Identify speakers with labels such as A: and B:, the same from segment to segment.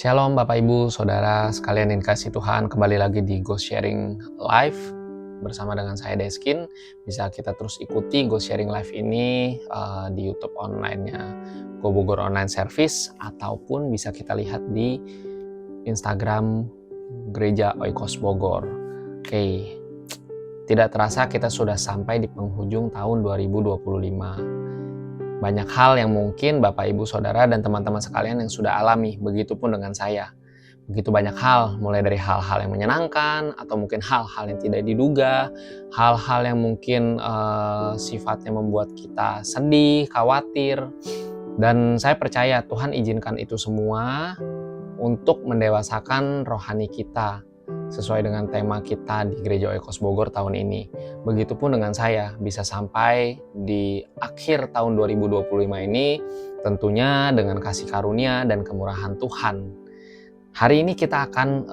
A: Shalom Bapak Ibu, Saudara sekalian yang dikasihi Tuhan, kembali lagi di Ghost Sharing Live bersama dengan saya Deskin. Bisa kita terus ikuti Ghost Sharing Live ini di YouTube online-nya Go Bogor Online Service, ataupun bisa kita lihat di Instagram Gereja Oikos Bogor. Oke, tidak terasa kita sudah sampai di penghujung tahun 2025. Banyak hal yang mungkin Bapak, Ibu, Saudara, dan teman-teman sekalian yang sudah alami, begitupun dengan saya. Begitu banyak hal, mulai dari hal-hal yang menyenangkan, atau mungkin hal-hal yang tidak diduga, hal-hal yang mungkin sifatnya membuat kita sedih, khawatir. Dan saya percaya Tuhan izinkan itu semua untuk mendewasakan rohani kita, sesuai dengan tema kita di Gereja Oikos Bogor tahun ini. Begitupun dengan saya, bisa sampai di akhir tahun 2025 ini tentunya dengan kasih karunia dan kemurahan Tuhan. Hari ini kita akan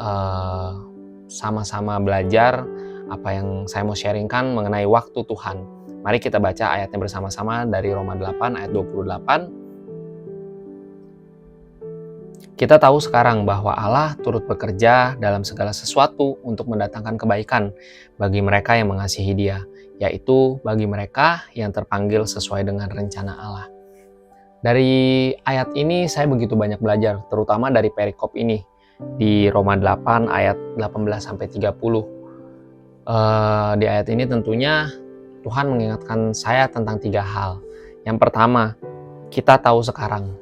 A: sama-sama belajar apa yang saya mau sharingkan mengenai waktu Tuhan. Mari kita baca ayatnya bersama-sama dari Roma 8 ayat 28. Kita tahu sekarang bahwa Allah turut bekerja dalam segala sesuatu untuk mendatangkan kebaikan bagi mereka yang mengasihi Dia, yaitu bagi mereka yang terpanggil sesuai dengan rencana Allah. Dari ayat ini saya begitu banyak belajar, terutama dari perikop ini di Roma 8 ayat 18-30. Di ayat ini tentunya Tuhan mengingatkan saya tentang 3 hal. Yang pertama, kita tahu sekarang.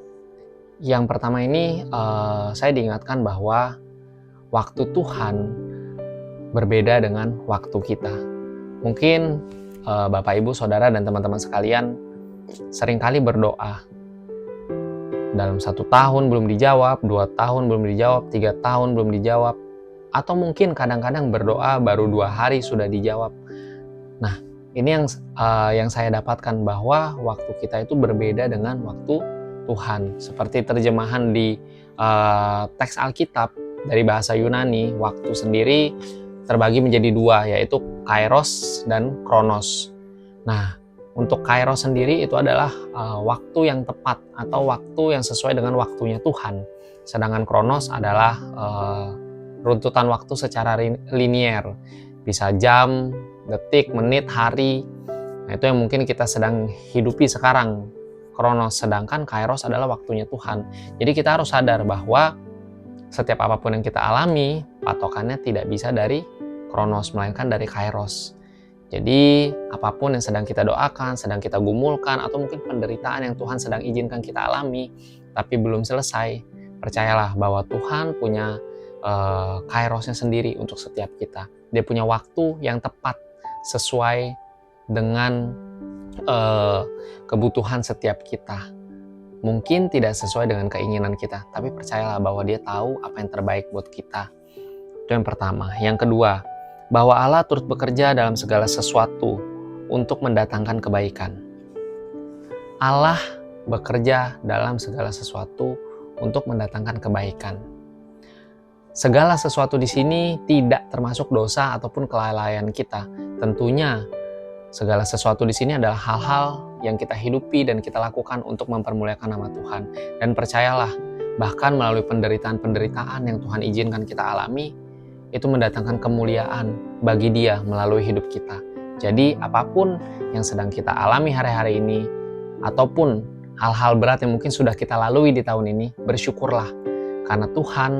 A: Yang pertama ini saya diingatkan bahwa waktu Tuhan berbeda dengan waktu kita. Mungkin Bapak, Ibu, Saudara, dan teman-teman sekalian seringkali berdoa. Dalam 1 tahun belum dijawab, 2 tahun belum dijawab, 3 tahun belum dijawab. Atau mungkin kadang-kadang berdoa baru 2 hari sudah dijawab. Nah, ini yang saya dapatkan bahwa waktu kita itu berbeda dengan waktu Tuhan. Seperti terjemahan di teks Alkitab dari bahasa Yunani, waktu sendiri terbagi menjadi 2, yaitu kairos dan kronos. Nah, untuk kairos sendiri itu adalah waktu yang tepat atau waktu yang sesuai dengan waktunya Tuhan. Sedangkan kronos adalah runtutan waktu secara linier, bisa jam, detik, menit, hari. Nah, itu yang mungkin kita sedang hidupi sekarang, kronos. Sedangkan kairos adalah waktunya Tuhan. Jadi kita harus sadar bahwa setiap apapun yang kita alami, patokannya tidak bisa dari kronos, melainkan dari kairos. Jadi apapun yang sedang kita doakan, sedang kita gumulkan, atau mungkin penderitaan yang Tuhan sedang izinkan kita alami, tapi belum selesai, percayalah bahwa Tuhan punya kairosnya sendiri untuk setiap kita. Dia punya waktu yang tepat sesuai dengan kebutuhan setiap kita. Mungkin tidak sesuai dengan keinginan kita, tapi percayalah bahwa Dia tahu apa yang terbaik buat kita. Itu yang pertama. Yang kedua, bahwa Allah turut bekerja dalam segala sesuatu untuk mendatangkan kebaikan. Allah bekerja dalam segala sesuatu untuk mendatangkan kebaikan. Segala sesuatu di sini tidak termasuk dosa ataupun kelalaian kita. Tentunya segala sesuatu di sini adalah hal-hal yang kita hidupi dan kita lakukan untuk mempermuliakan nama Tuhan. Dan percayalah, bahkan melalui penderitaan-penderitaan yang Tuhan izinkan kita alami, itu mendatangkan kemuliaan bagi Dia melalui hidup kita. Jadi apapun yang sedang kita alami hari-hari ini, ataupun hal-hal berat yang mungkin sudah kita lalui di tahun ini, bersyukurlah. Karena Tuhan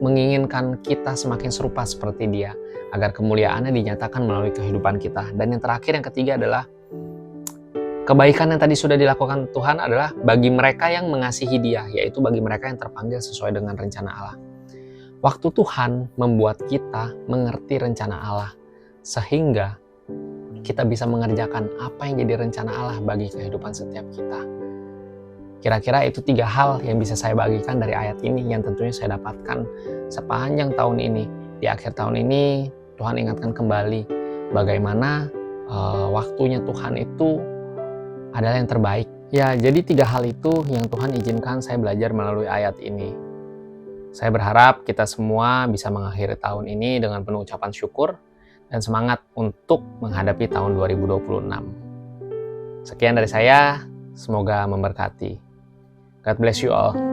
A: menginginkan kita semakin serupa seperti Dia, agar kemuliaannya dinyatakan melalui kehidupan kita. Dan yang terakhir, yang ketiga adalah kebaikan yang tadi sudah dilakukan Tuhan adalah bagi mereka yang mengasihi Dia, yaitu bagi mereka yang terpanggil sesuai dengan rencana Allah. Waktu Tuhan membuat kita mengerti rencana Allah, sehingga kita bisa mengerjakan apa yang jadi rencana Allah bagi kehidupan setiap kita. Kira-kira itu 3 hal yang bisa saya bagikan dari ayat ini, yang tentunya saya dapatkan sepanjang tahun ini. Di akhir tahun ini, Tuhan ingatkan kembali bagaimana waktunya Tuhan itu adalah yang terbaik. Ya, jadi 3 hal itu yang Tuhan izinkan saya belajar melalui ayat ini. Saya berharap kita semua bisa mengakhiri tahun ini dengan penuh ucapan syukur dan semangat untuk menghadapi tahun 2026. Sekian dari saya, semoga memberkati. God bless you all.